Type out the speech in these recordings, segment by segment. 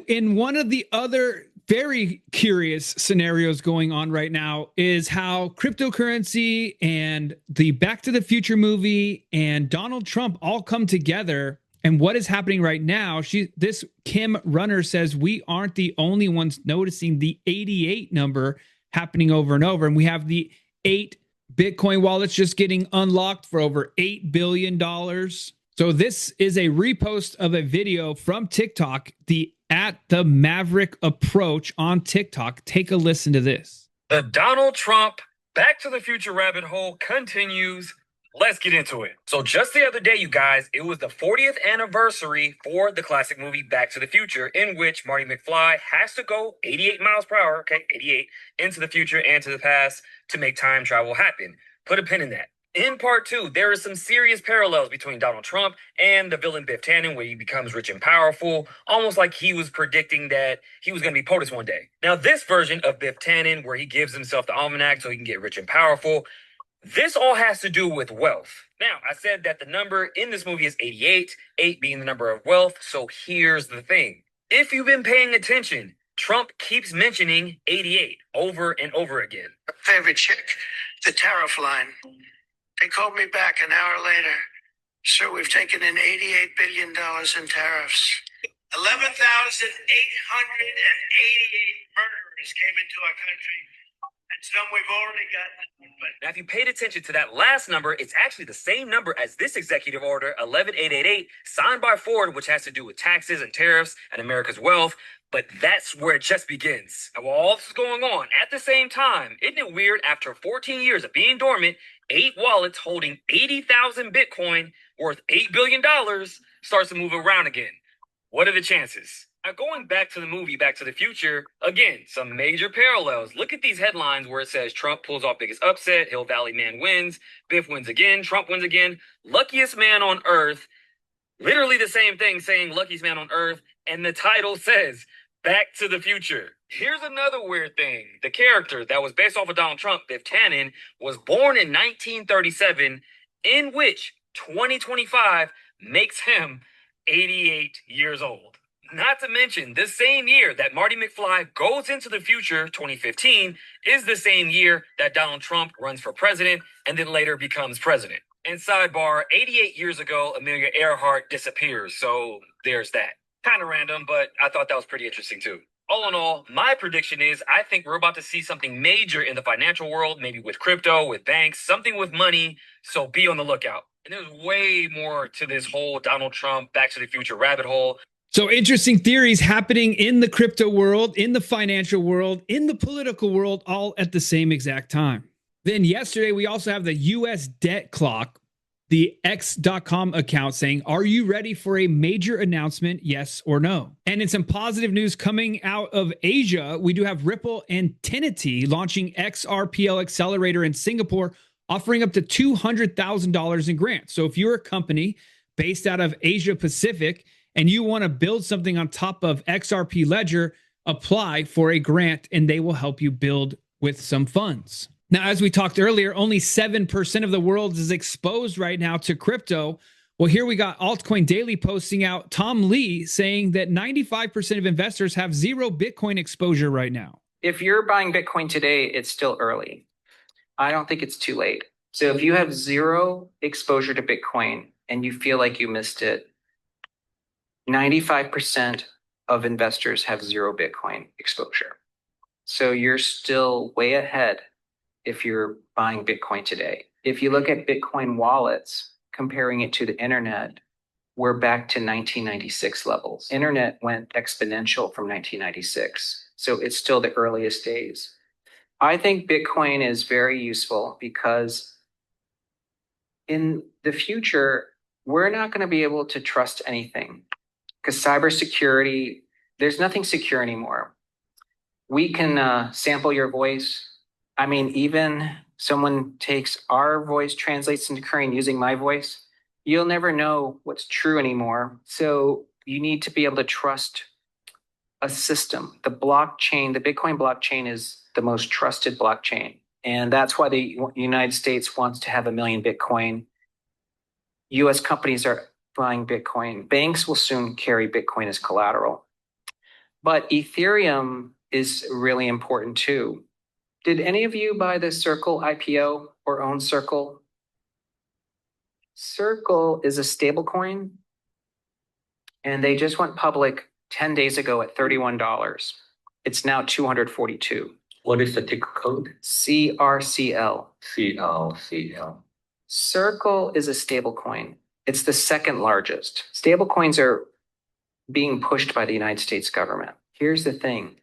In one of the other very curious scenarios going on right now is how cryptocurrency and the Back to the Future movie and Donald Trump all come together. And what is happening right now? This Kim Runner says we aren't the only ones noticing the 88 number happening over and over. And we have the 8 Bitcoin wallets just getting unlocked for over $8 billion. So this is a repost of a video from TikTok, the @the_Maverick approach on TikTok. Take a listen to this. The Donald Trump Back to the Future rabbit hole continues. Let's get into it. So just the other day, you guys, it was the 40th anniversary for the classic movie Back to the Future, in which Marty McFly has to go 88 miles per hour, okay, 88, into the future and to the past to make time travel happen. Put a pin in that. In part 2, there is some serious parallels between Donald Trump and the villain Biff Tannen, where he becomes rich and powerful, almost like he was predicting that he was going to be POTUS one day. Now, this version of Biff Tannen, where he gives himself the almanac so he can get rich and powerful, this all has to do with wealth. Now, I said that the number in this movie is 88, 8 being the number of wealth, so here's the thing. If you've been paying attention, Trump keeps mentioning 88 over and over again. Favorite chick, the tariff line. They called me back an hour later. Sir, we've taken in $88 billion in tariffs. 11,888 murderers came into our country, and some we've already gotten. But now, if you paid attention to that last number, it's actually the same number as this executive order, 11,888, signed by Ford, which has to do with taxes and tariffs and America's wealth. But that's where it just begins. And while all this is going on, at the same time, isn't it weird, after 14 years of being dormant, 8 wallets holding 80,000 Bitcoin worth $8 billion starts to move around again? What are the chances? Now, going back to the movie Back to the Future, again, some major parallels. Look at these headlines where it says Trump pulls off biggest upset, Hill Valley man wins, Biff wins again, Trump wins again, luckiest man on earth. Literally the same thing, saying luckiest man on earth, and the title says Back to the Future. Here's another weird thing. The character that was based off of Donald Trump, Biff Tannen, was born in 1937, in which 2025 makes him 88 years old. Not to mention, this same year that Marty McFly goes into the future, 2015, is the same year that Donald Trump runs for president and then later becomes president. And sidebar, 88 years ago, Amelia Earhart disappears, so there's that. Kind of random, but I thought that was pretty interesting too. All in all, my prediction is I think we're about to see something major in the financial world, maybe with crypto, with banks, something with money, so be on the lookout. And there's way more to this whole Donald Trump Back to the Future rabbit hole. So interesting theories happening in the crypto world, in the financial world, in the political world, all at the same exact time. Then yesterday, we also have the US debt clock, the X.com account saying, are you ready for a major announcement? Yes or no? And in some positive news coming out of Asia, we do have Ripple and Tinity launching XRPL Accelerator in Singapore, offering up to $200,000 in grants. So if you're a company based out of Asia Pacific and you want to build something on top of XRP Ledger, apply for a grant and they will help you build with some funds. Now, as we talked earlier, only 7% of the world is exposed right now to crypto. Well, here we got Altcoin Daily posting out Tom Lee saying that 95% of investors have zero Bitcoin exposure right now. If you're buying Bitcoin today, it's still early. I don't think it's too late. So if you have zero exposure to Bitcoin and you feel like you missed it, 95% of investors have zero Bitcoin exposure. So you're still way ahead if you're buying Bitcoin today. If you look at Bitcoin wallets, comparing it to the internet, we're back to 1996 levels. Internet went exponential from 1996. So it's still the earliest days. I think Bitcoin is very useful because in the future, we're not going to be able to trust anything because cybersecurity, there's nothing secure anymore. We can sample your voice. I mean, even someone takes our voice, translates into Korean using my voice, you'll never know what's true anymore. So you need to be able to trust a system. The blockchain, the Bitcoin blockchain is the most trusted blockchain. And that's why the United States wants to have 1 million Bitcoin. US companies are buying Bitcoin. Banks will soon carry Bitcoin as collateral. But Ethereum is really important too. Did any of you buy the Circle IPO or own Circle? Circle is a stablecoin, and they just went public 10 days ago at $31. It's now 242. What is the ticker code? CRCL. CLCL. Circle is a stablecoin. It's the second largest. Stablecoins are being pushed by the United States government. Here's the thing.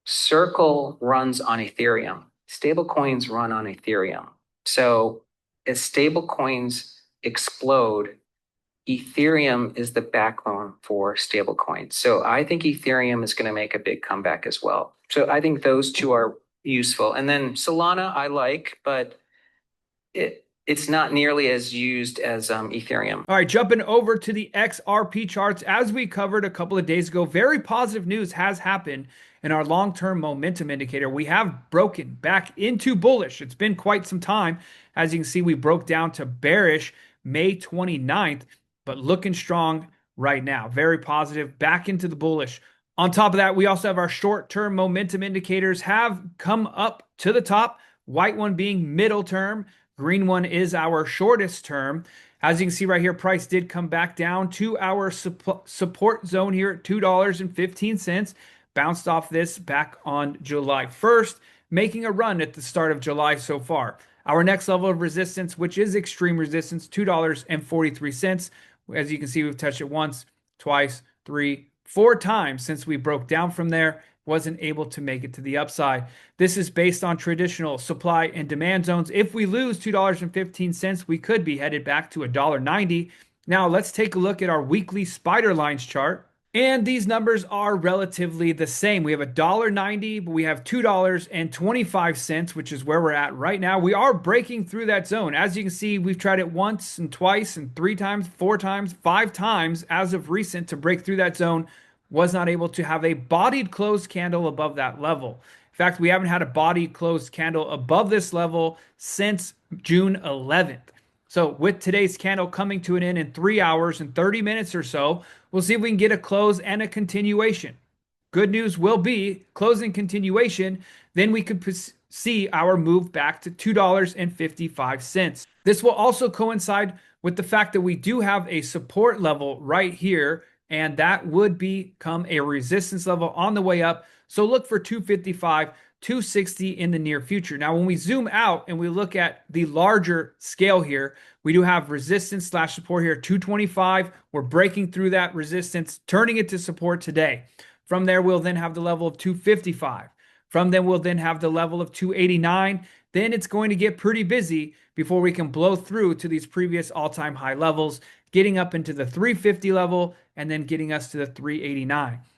Circle runs on Ethereum. Stablecoins run on Ethereum. So as stablecoins explode, Ethereum is the backbone for stablecoins. So I think Ethereum is going to make a big comeback as well. So I think those two are useful. And then Solana I like, but it's not nearly as used as Ethereum. All right, jumping over to the XRP charts. As we covered a couple of days ago, very positive news has happened in our long-term momentum indicator. We have broken back into bullish. It's been quite some time. As you can see, we broke down to bearish May 29th, but looking strong right now. Very positive, back into the bullish. On top of that, we also have our short-term momentum indicators have come up to the top. White one being middle term. Green one is our shortest term. As you can see right here, price did come back down to our support zone here at $2.15. Bounced off this back on July 1st, making a run at the start of July so far. Our next level of resistance, which is extreme resistance, $2.43. As you can see, we've touched it once, twice, 3, 4 times since we broke down from there. Wasn't able to make it to the upside. This is based on traditional supply and demand zones. If we lose $2.15, we could be headed back to $1.90. Now let's take a look at our weekly spider lines chart. And these numbers are relatively the same. We have $1.90, but we have $2.25, which is where we're at right now. We are breaking through that zone. As you can see, we've tried it once and twice and 3 times, 4 times, 5 times as of recent to break through that zone. Was not able to have a bodied closed candle above that level. In fact, we haven't had a bodied closed candle above this level since June 11th. So with today's candle coming to an end in 3 hours and 30 minutes or so, we'll see if we can get a close and a continuation. Good news will be closing continuation, then we could see our move back to $2.55. This will also coincide with the fact that we do have a support level right here, and that would become a resistance level on the way up. So look for 255, 260 in the near future. Now, when we zoom out and we look at the larger scale here, we do have resistance / support here, 225. We're breaking through that resistance, turning it to support today. From there, we'll then have the level of 255. From then, we'll then have the level of 289. Then it's going to get pretty busy before we can blow through to these previous all-time high levels, getting up into the 350 level and then getting us to the 389.